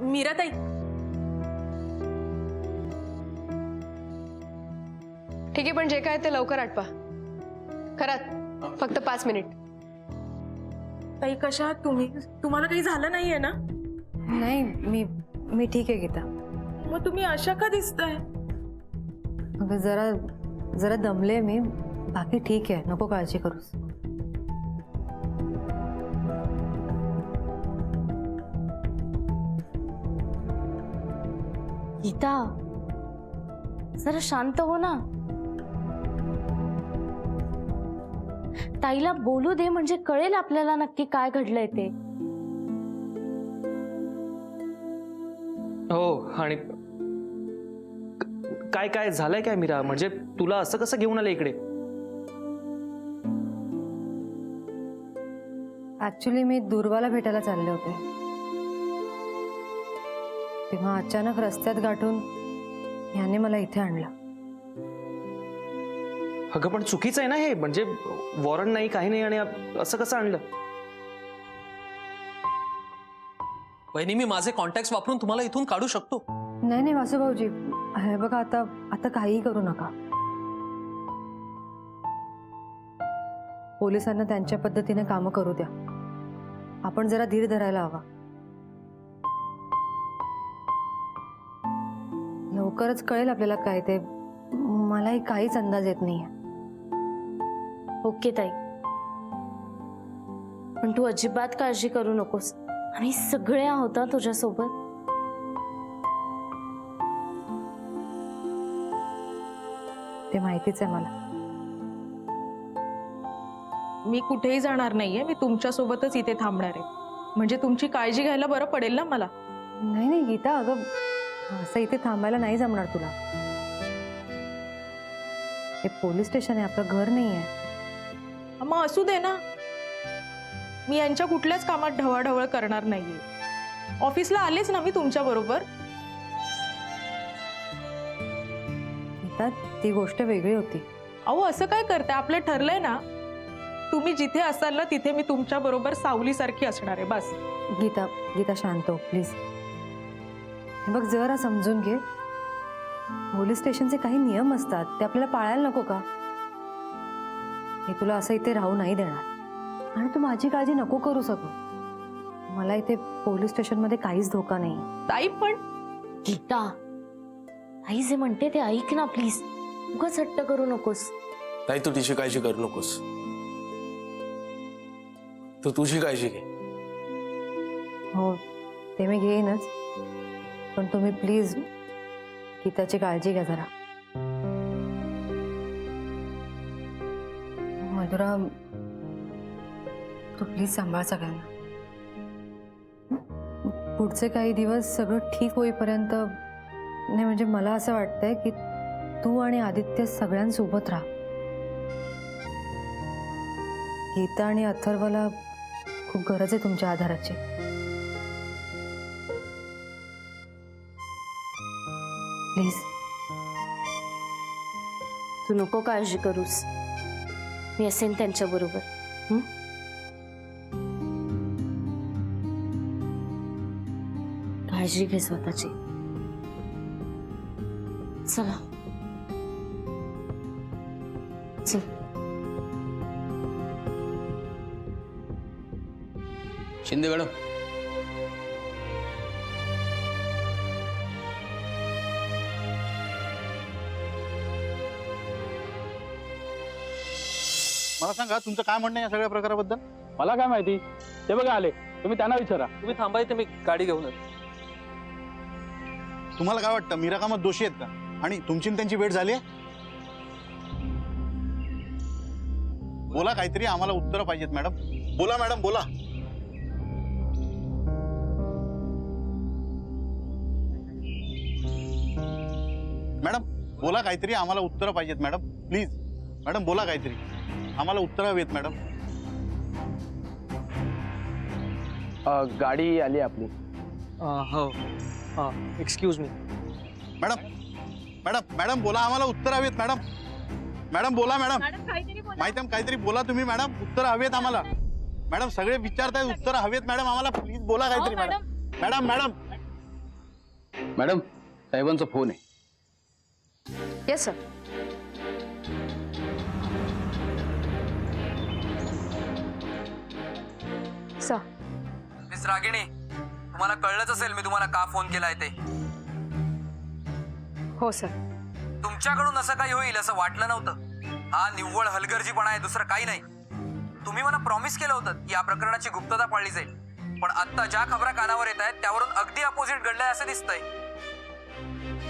मीराताई, ठीक आहे, पण जे काय ते लवकर आटपा. खरात फक्त 5 मिनिट. ताई कशा आहात तुम्ही? तुम्हाला काही झालं नाहीये ना? नाही, मी ठीक आहे गीता. मग तुम्ही अशा का दिसताय? अगं जरा दमले मी. बाकी ठीक आहे, नको काळजी करूस. गीता, जरा शांत हो ना. ताईला बोलू दे, म्हणजे कळेल आपल्याला नक्की काय घडलंय ते. हो, आणि काय काय झालंय काय मीरा? म्हणजे तुला असं कसं घेऊन आलं इकडे? ऍक्च्युली मी दुर्वाला भेटायला चालले होते, तेव्हा अचानक रस्त्यात गाठून याने मला इथे आणलं. अगं पण चुकीचं आहे ना हे. म्हणजे वॉरंट नाही, काही नाही, आणि असं कसं आणलं? वहिनी, मी माझे कॉन्टॅक्ट वापरून तुम्हाला इथून काढू शकतो. नाही वासू भाऊजी, हे बघा, आता काहीही करू नका. पोलिसांना त्यांच्या पद्धतीने कामं करू द्या. आपण जरा धीर धरायला हवा. लवकरच कळेल आपल्याला काय ते. मलाही काहीच अंदाज येत नाहीये. ओके ताई, पण तू अजिबात काळजी करू नकोस. आम्ही सगळे आहोत तुझ्यासोबत. ते माहितीच आहे मला. मी कुठेही जाणार नाहीये. मी तुमच्या सोबतच इथे थांबणार आहे. म्हणजे तुमची काळजी घ्यायला बरं पडेल ना मला. नाही गीता, अगं असं इथे थांबायला नाही जमणार तुला. हे पोलीस स्टेशन आहे, आपलं घर नाही आहे. मग असू दे ना. मी यांच्या कुठल्याच कामात ढवळाढवळ करणार नाहीये. ऑफिसला आलेच ना मी तुमच्या बरोबर. गीता, ती गोष्ट वेगळी होती. अहो, असं काय करताय? आपलं ठरलंय ना. तुम्ही जिथे असाल ना तिथे मी तुमच्या बरोबर सावलीसारखी असणार आहे. बस. गीता शांत हो प्लीज. हे बघ, जरा समजून घे. पोलीस स्टेशनचे काही नियम असतात, ते आपल्याला पाळायला नको का? हे तुला असं इथे राहू नाही देणार. आणि तू माझी काळजी नको करू सगळं. मला इथे पोलीस स्टेशन मध्ये काहीच धोका नाही. ताई, पण गीता, आई जे म्हणते ते ऐक ना प्लीज. उगाच हट्ट करू नकोस. ताई, तू तिची काळजी करू नकोस. तू तुझी काळजी घे. हो, ते मी घेईनच, पण तुम्ही प्लीज गीताची काळजी घ्या जरा. मधुरा, तू प्लीज सांभाळ सगळ्यांना. पुढचे काही दिवस सगळं ठीक होईपर्यंत. नाही म्हणजे मला असं वाटतंय की तू आणि आदित्य सगळ्यांसोबत राहा. गीता आणि अथर्वला खूप गरज आहे तुमच्या आधाराची. प्लीज. तू नको काळजी करूस. मी असेन त्यांच्या बरोबर. काळजी घे स्वतःची. चला चल. शिंदे मॅडम, मला सांगा, तुमचं काय म्हणणं आहे या सगळ्या प्रकाराबद्दल? मला काय माहिती, ते बघा आले. तुम्ही त्यांना विचारा. तुम्ही थांबा इथे, मी गाडी घेऊन येतो. तुम्हाला काय वाटतं, मीरा कामत दोषी आहेत का? आणि तुमची त्यांची भेट झाली आहे? बोला काहीतरी, आम्हाला उत्तरं पाहिजेत मॅडम. बोला मॅडम, बोला. मॅडम बोला काहीतरी, आम्हाला उत्तरं पाहिजेत मॅडम. प्लीज मॅडम, बोला काहीतरी, आम्हाला उत्तरं हवीत मॅडम. गाडी आली आपली. हो, excuse me. Madam madam madam बोला, आम्हाला उत्तरं हवीत मॅडम. मॅडम बोला. मॅडम माहिती काहीतरी बोला तुम्ही मॅडम. उत्तरं हवीत आम्हाला मॅडम. सगळे विचारतायत, उत्तरं हवीत मॅडम आम्हाला. प्लीज बोला काहीतरी मॅडम. मॅडम मॅडम मॅडम साहेबांचा फोन आहे. Yes sir. सर. मिस रागिणी, तुम्हाला कळलंच असेल मी तुम्हाला का फोन केलाय ते. हो सर. तुमच्याकडून असं काही होईल असं वाटलं नव्हतं. हा निव्वळ हलगर्जीपणा आहे, दुसरं काही नाही. तुम्ही मला प्रॉमिस केलं होतं की या प्रकरणाची गुप्तता पाळली जाईल, पण आता ज्या खबरा कानावर येत आहेत त्यावरून अगदी अपोजिट घडलंय असं दिसतंय.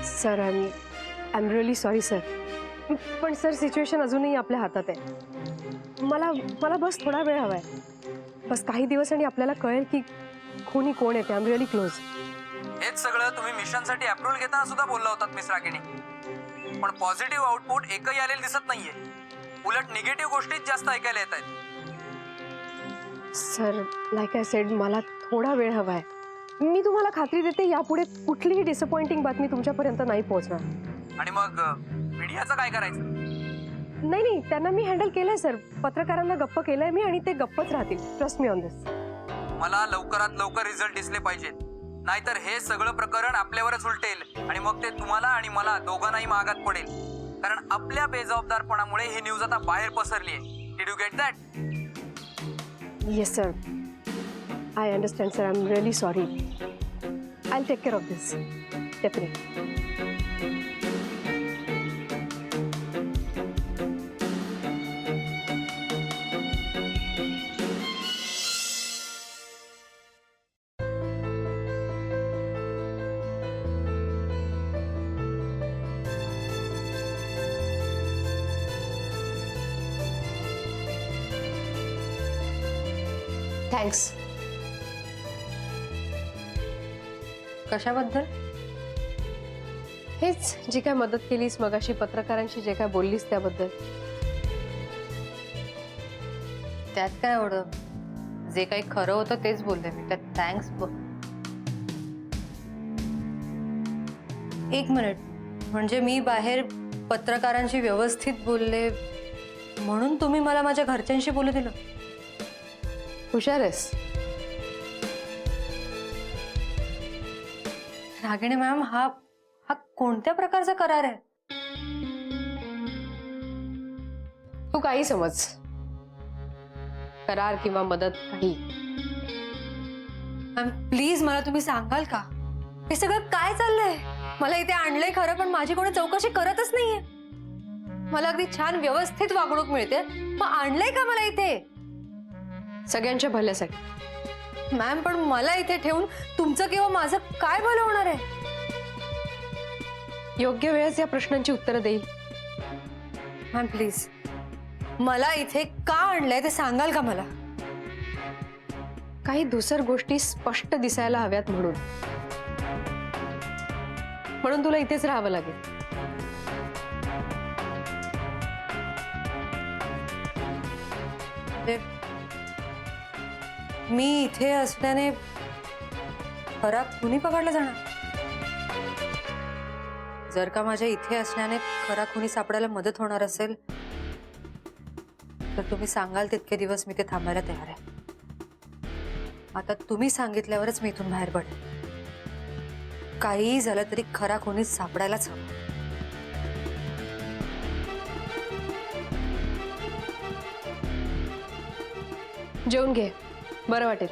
Sir I am really sorry sir. पण सर सिच्युएशन अजूनही आपल्या हातात आहे. मला बस थोडा वेळ हवाय. बस काही दिवस आणि आपल्याला कळेल की कोणी कोण येते. I am really close. हेच सगळं तुम्ही मिशनसाठी अप्रुव्हल घेताना सुद्धा बोलला होतात मिस रागिणी, पण पॉझिटिव्ह आउटपुट एकही आलेलं दिसत नाहीये. उलट निगेटिव्ह गोष्टीच जास्त ऐकायला येत आहेत. सर लाईक आय सेड, मला थोडा वेळ हवाय. मी तुम्हाला खात्री देते यापुढे कुठलीही डिसअपॉइंटिंग बातमी तुमच्यापर्यंत नाही पोहोचणार. आणि मग मीडियाचं काय करायचं? नाही, त्यांना मी हँडल केलंय सर. पत्रकारांना गप्प केलंय मी आणि ते गप्पच राहतील. ट्रस्ट मी ऑन दिस. मला लवकरात लवकर रिझल्ट दिसले पाहिजेत, नाहीतर हे सगळं प्रकरण आपल्यावरच उलटेल आणि मग ते तुम्हाला आणि मला दोघांनाही महागात पडेल. कारण आपल्या बेजबाबदारपणामुळे ही न्यूज आता बाहेर पसरली आहे. Did you get that? Yes sir, I understand sir. I am really sorry. I take care of this definitely. Thanks. कशाबद्दल? हेच जी काय मदत केलीस मगाशी, पत्रकारांशी जे काय बोललीस त्याबद्दल. त्यात काय एवढं? जे काही खरं होतं तेच बोलले मी. त्यात थँक्स. एक मिनिट, म्हणजे मी बाहेर पत्रकारांशी व्यवस्थित बोलले म्हणून तुम्ही मला माझ्या घरच्यांशी बोलू दिलं? हुशार आहेस. रागिणी मॅम, हा कोणत्या प्रकारचा करार आहे? तू काही समज, करार किंवा मदत काही. मॅम प्लीज मला तुम्ही सांगाल का हे सगळं काय चाललंय? मला इथे आणलंय खरं, पण माझी कोणी चौकशी करतच नाहीये. मला अगदी छान व्यवस्थित वागणूक मिळते, मग आणलंय का मला इथे? सगळ्यांच्या भल्यासाठी. मॅम पण मला इथे ठेवून तुमचं किंवा माझं काय भलं होणार आहे? योग्य वेळेस या प्रश्नांची उत्तरं देईल. मॅम प्लीज मला इथे का आणलंय ते सांगाल का मला? काही धुसर गोष्टी स्पष्ट दिसायला हव्यात म्हणून तुला इथेच राहावं लागेल. मी इथे असल्याने खरा खुनी पकडला जाणार? जर का माझ्या इथे असल्याने खरा खुनी सापडायला मदत होणार असेल तर तुम्ही सांगाल तितके दिवस मी ते थांबायला तयार आहे. आता तुम्ही सांगितल्यावरच मी इथून बाहेर पडेल. काहीही झालं तरी खरा खुनी सापडायलाच हवं. जेवून घे, बरं वाटेल.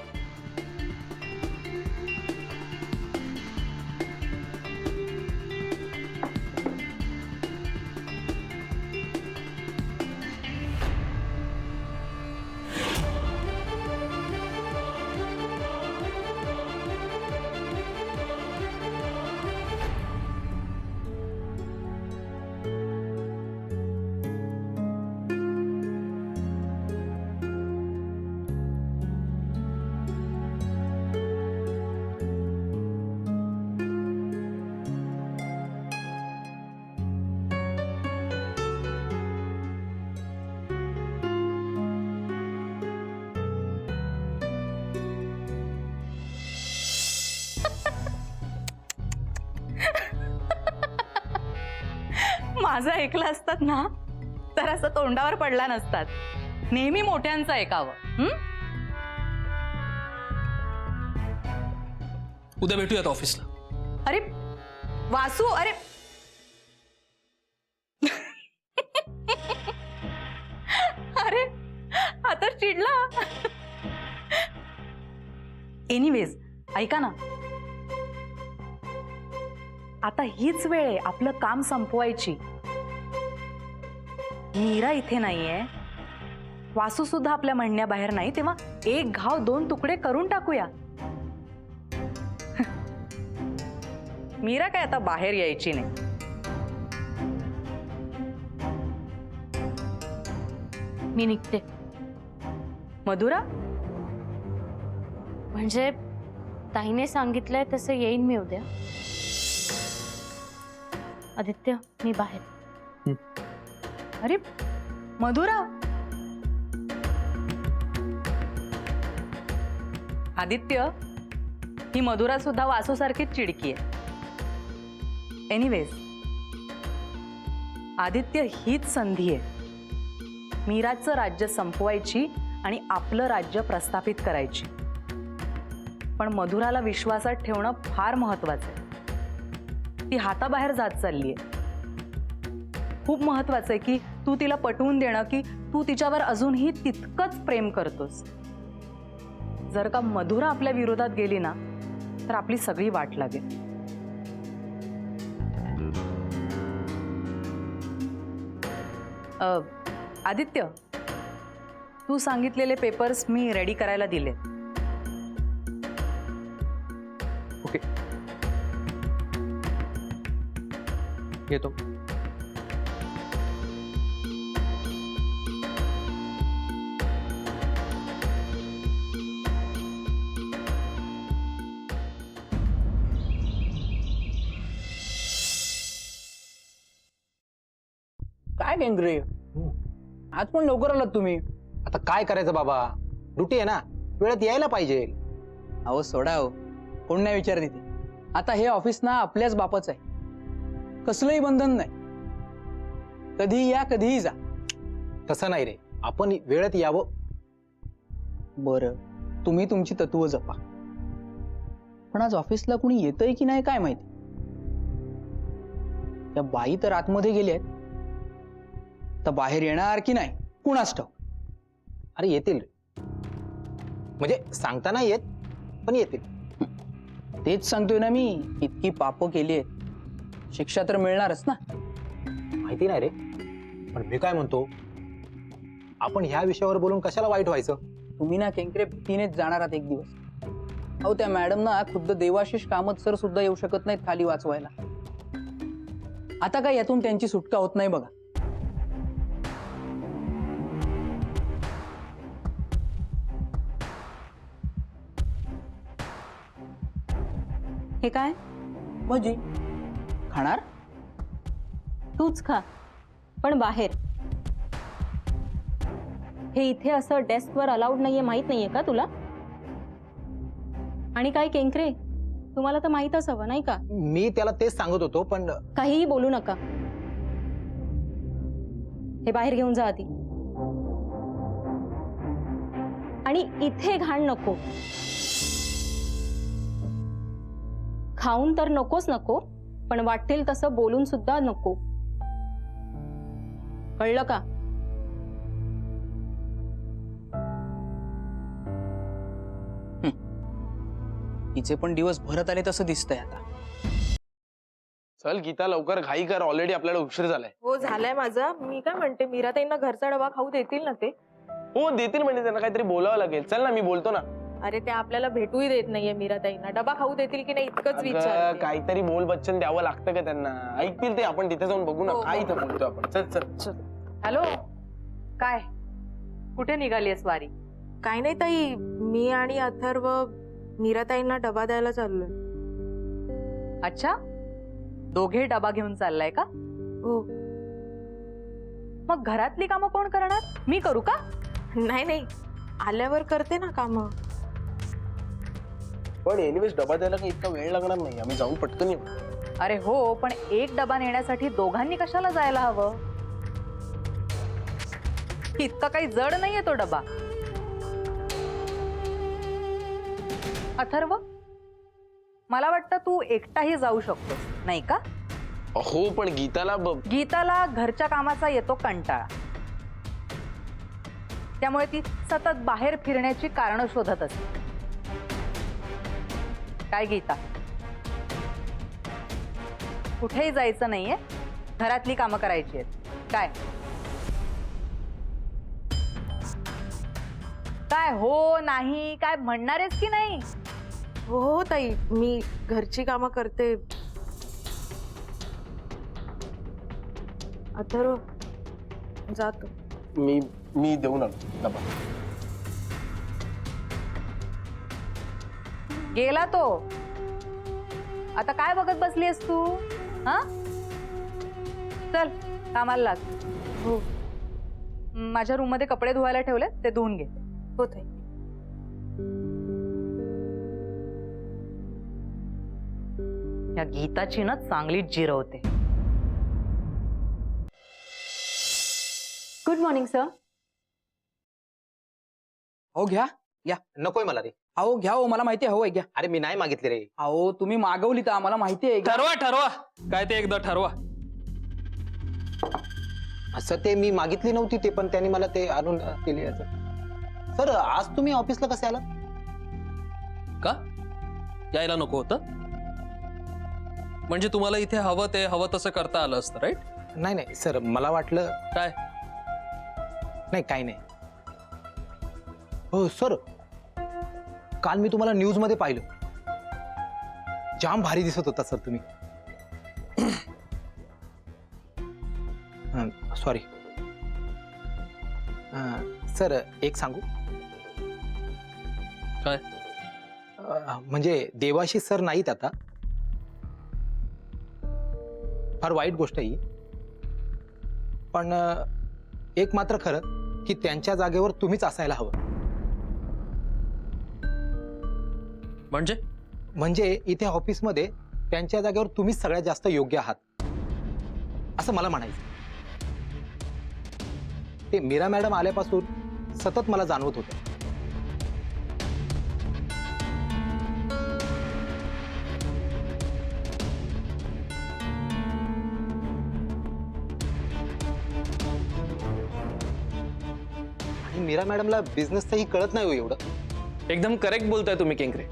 माझं ऐकलं असतात ना तर असं तोंडावर पडला नसतात. नेहमी मोठ्यांचं ऐकावं. उद्या भेटूयात ऑफिसला. अरे वासू अरे अरे आता चिडला. एनिवेज ऐका ना, आता हीच वेळ आहे आपलं काम संपवायची. मीरा इथे नाहीये, वासू सुद्धा आपल्या म्हणण्याबाहेर नाही, तेव्हा एक घाव दोन तुकडे करून टाकूया. मीरा काय आता बाहेर यायची नाही. मी निघते. मधुरा, म्हणजे ताईने सांगितलंय तसं येईन मी उद्या. आदित्य मी बाहेर. अरे मधुरा, आदित्य, ही मधुरा सुद्धा वासूसारखीच चिडकी आहे. एनिवेज, आदित्य हीच संधी आहे मीराचं राज्य संपवायची आणि आपलं राज्य प्रस्थापित करायची. पण मधुराला विश्वासात ठेवणं फार महत्वाचं आहे. ती हाताबाहेर जात चाललीये. खूप महत्वाचं आहे की तू तिला पटवून देणं की तू तिच्यावर अजूनही तितकंच प्रेम करतोस. जर का मधुरा आपल्या विरोधात गेली ना तर आपली सगळी वाट लागेल. आदित्य, तू सांगितलेले पेपर्स मी रेडी करायला दिले. ओके, येतो. काय केंद्रे, आज पण लवकर आलात तुम्ही. आता काय करायचं बाबा, ड्युटी आहे ना, वेळेत यायला पाहिजे. अहो सोडा हो, कोण नाही विचारते ते. आता हे ऑफिस ना आपल्याच बापाच आहे, कसलंही बंधन नाही. कधीही या कधीही जा. तसं नाही रे, आपण वेळेत यावं. बरं, तुम्ही तुमची तत्व जपा, पण आज ऑफिसला कुणी येतंय की नाही काय माहिती. त्या बाई तर आतमध्ये गेल्यात, तर बाहेर येणार की नाही कुणास ठाऊक. अरे येतील रे, म्हणजे सांगता नाही येत, पण येतील. तेच सांगतोय ना मी, इतकी पापं केली आहेत, शिक्षा तर मिळणारच ना. माहिती नाही रे, पण मी काय म्हणतो, आपण ह्या विषयावर बोलून कशाला वाईट व्हायचं. तुम्ही ना केंकरे भीतीनेच जाणार आहात एक दिवस. अहो त्या मॅडम ना खुद्द देवाशिष कामत सर सुद्धा येऊ शकत नाहीत खाली वाचवायला. आता काय यातून त्यांची सुटका होत नाही बघा. हे काय? भजी खाणार? तूच खा, पण बाहेर. हे इथे असं डेस्कवर अलाउड नाहीये, माहित नाहीये का तुला? आणि काय केंकरे, तुम्हाला तर माहीतच हवं नाही का? मी त्याला तेच सांगत होतो, पण काहीही बोलू नका. हे बाहेर घेऊन जा आधी. आणि इथे घाण नको. खाऊन तर नकोच नको, पण वाटेल तसं बोलून सुद्धा नको. कळलं का? तिचे पण दिवस भरत आले तसं दिसतंय आता. चल गीता, लवकर घाई कर, ऑलरेडी आपल्याला उशीर झालाय. हो झालाय माझा. मी काय म्हणते, मीराताईंना घरचा डबा खाऊ देतील ना ते? हो देतील, म्हणजे त्यांना काहीतरी बोलावं लागेल. चल ना, मी बोलतो ना. अरे ते आपल्याला भेटूही देत नाहीये मीराताईंना. डबा खाऊ देतील की नाही इतकंच अगं, विचार. काहीतरी बोल बच्चन द्यावं लागतं का त्यांना? ऐकतील ते. आपण तिथे जाऊन बघू ना, हो, काय हो. इथं बोलतो आपण. चल चल चल. हॅलो, काय कुठे निघालीयस वारी? काय नाही ताई, मी आणि अथर्व मीराताईंना डबा द्यायला चाललोय. अच्छा, दोघे डबा घेऊन चाललाय का? हो. मग घरातली कामं कोण करणार? मी करू का? नाही नाही, आल्यावर करते ना कामं. पण एनिवेज डबा द्यायला काही इतका वेळ लागणार नाही, आम्ही जाऊन पटकन येऊ. अरे हो, पण एक डबा नेण्यासाठी दोघांनी कशाला जायला हवं? इतका काही जड नाहीये तो डबा. अथर्व, मला वाटतं तू एकटाही जाऊ शकतोस नाही का? हो पण गीताला गीताला घरच्या कामाचा येतो कंटाळा, त्यामुळे ती सतत बाहेर फिरण्याची कारणं शोधत असते. काय गीता, कुठेही जायचं नाहीये, घरातली कामं करायची आहेत काय? काय हो नाही काय म्हणणार आहेस की नाही? हो हो ताई, मी घरची कामं करते. अथर्व जातो. मी देऊन आलो डबा. गेला तो. आता काय बघत बसलीस तू? हा, चल कामाला लाग. हो माझ्या रूम मध्ये कपडे धुवायला ठेवले, ते धुवून घे. हो ताई. या गीताची ना चांगलीच जिरवते. Good morning sir. हो घ्या या. नकोय मला रे. अहो घ्या हो, मला माहिती आहे हवंय घ्या. अरे मी नाही मागितले रे. अहो तुम्ही मागवली तर आम्हाला माहिती आहे. ठरवा ठरवा काय ते एकदा ठरवा. असं ते मी मागितली नव्हती ते, पण त्यांनी मला ते आणून दिले. सर आज तुम्ही ऑफिसला कसे आला? का यायला नको होतं? म्हणजे तुम्हाला इथे हवं ते हवं तसं करता आलं असतं राईट? नाही नाही सर, मला वाटलं. काय? नाही काही नाही. हो सर, काल मी तुम्हाला न्यूज मध्ये पाहिलं, जाम भारी दिसत होता सर तुम्ही. सॉरी सर, एक सांगू? काय? म्हणजे देवाशीष सर नाहीत आता. फार वाईट गोष्ट आहे ही, पण एक मात्र खरं की त्यांच्या जागेवर तुम्हीच असायला हवं. म्हणजे इथे ऑफिसमध्ये त्यांच्या जागेवर तुम्हीच सगळ्यात जास्त योग्य आहात असं मला म्हणायचं. ते मीरा मॅडम आल्यापासून सतत मला जाणवत होतं. आणि मीरा मॅडमला बिझनेसचंही कळत नाही हो एवढं. एकदम करेक्ट बोलताय तुम्ही केंकरे.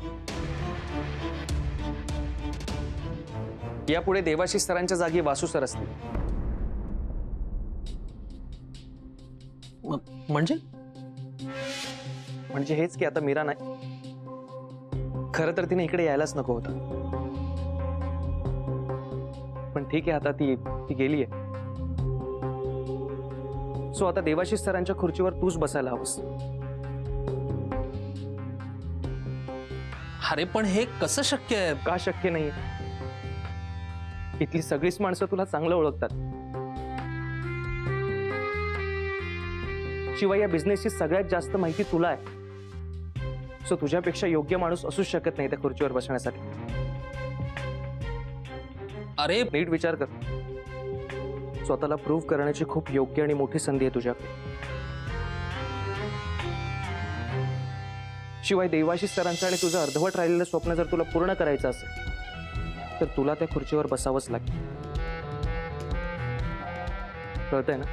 यापुढे देवाशीष सरांच्या जागी वासू सर असतील. म्हणजे हेच की आता मीरा नाही. खरं तर तिने इकडे यायलाच नको होतं, पण ठीक आहे आता ती गेलीये. सो आता देवाशीष सरांच्या खुर्चीवर तूच बसायला हवंस. अरे पण हे कसं शक्य आहे? का शक्य नाही? इथली सगळीच माणसं तुला चांगलं ओळखतात. शिवाय या बिझनेसची सगळ्यात जास्त माहिती तुला आहे. सो तुझ्यापेक्षा योग्य माणूस असूच शकत नाही त्या खुर्चीवर बसण्यासाठी. अरे नीट विचार कर. स्वतःला प्रूव्ह करण्याची खूप योग्य आणि मोठी संधी आहे तुझ्याकडे. शिवाय देवाशीष सरांचं आणि तुझं अर्धवट राहिलेलं स्वप्न जर तुला पूर्ण करायचं असेल तर तुला त्या खुर्चीवर बसावंच लागेल. कळतंय ना?